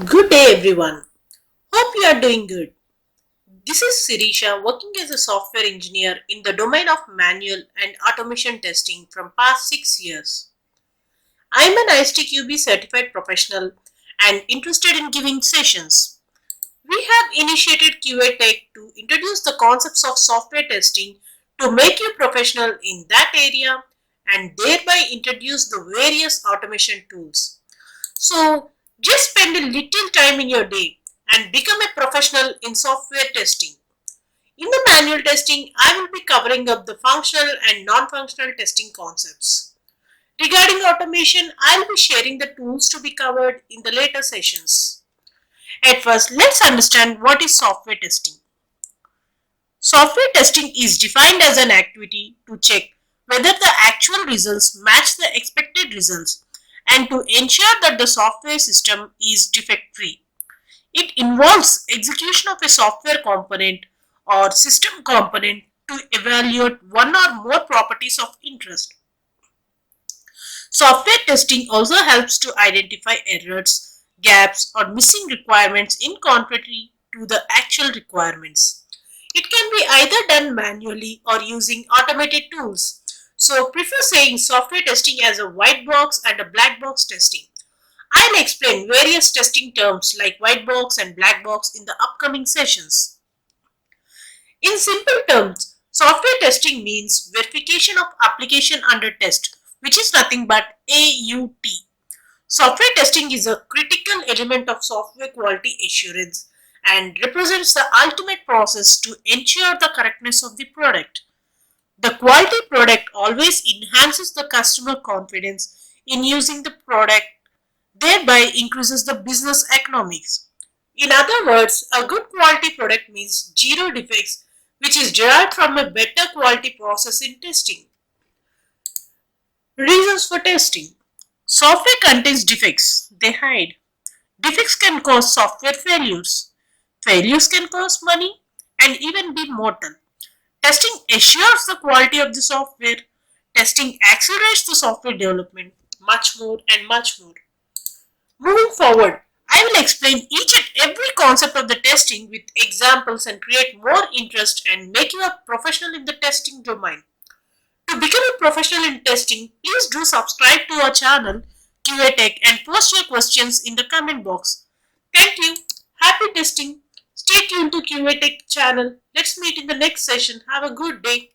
Good day everyone. Hope you are doing good. This is Sirisha working as a software engineer in the domain of manual and automation testing from past 6 years. I am an ISTQB certified professional and interested in giving sessions. We have initiated QA Tech to introduce the concepts of software testing to make you professional in that area and thereby introduce the various automation tools. So just spend a little time in your day and become a professional in software testing. In the manual testing, I will be covering up the functional and non-functional testing concepts. Regarding automation, I will be sharing the tools to be covered in the later sessions. At first, let's understand what is software testing. Software testing is defined as an activity to check whether the actual results match the expected results and to ensure that the software system is defect free. It involves execution of a software component or system component to evaluate one or more properties of interest. Software testing also helps to identify errors, gaps, or missing requirements in contrary to the actual requirements. It can be either done manually or using automated tools. So prefer saying software testing as a white box and a black box testing. I'll explain various testing terms like white box and black box in the upcoming sessions. In simple terms, software testing means verification of application under test, which is nothing but AUT. Software testing is a critical element of software quality assurance and represents the ultimate process to ensure the correctness of the product. The quality product always enhances the customer confidence in using the product, thereby increases the business economics. In other words, a good quality product means zero defects, which is derived from a better quality process in testing. Reasons for testing. Software contains defects. They hide. Defects can cause software failures. Failures can cost money and even be mortal. Testing assures the quality of the software. Testing accelerates the software development. Much more and much more. Moving forward, I will explain each and every concept of the testing with examples and create more interest and make you a professional in the testing domain. To become a professional in testing, please do subscribe to our channel QA Tech and post your questions in the comment box. Thank you. Happy testing. Stay tuned to QA Tech channel. Let's meet in the next session. Have a good day.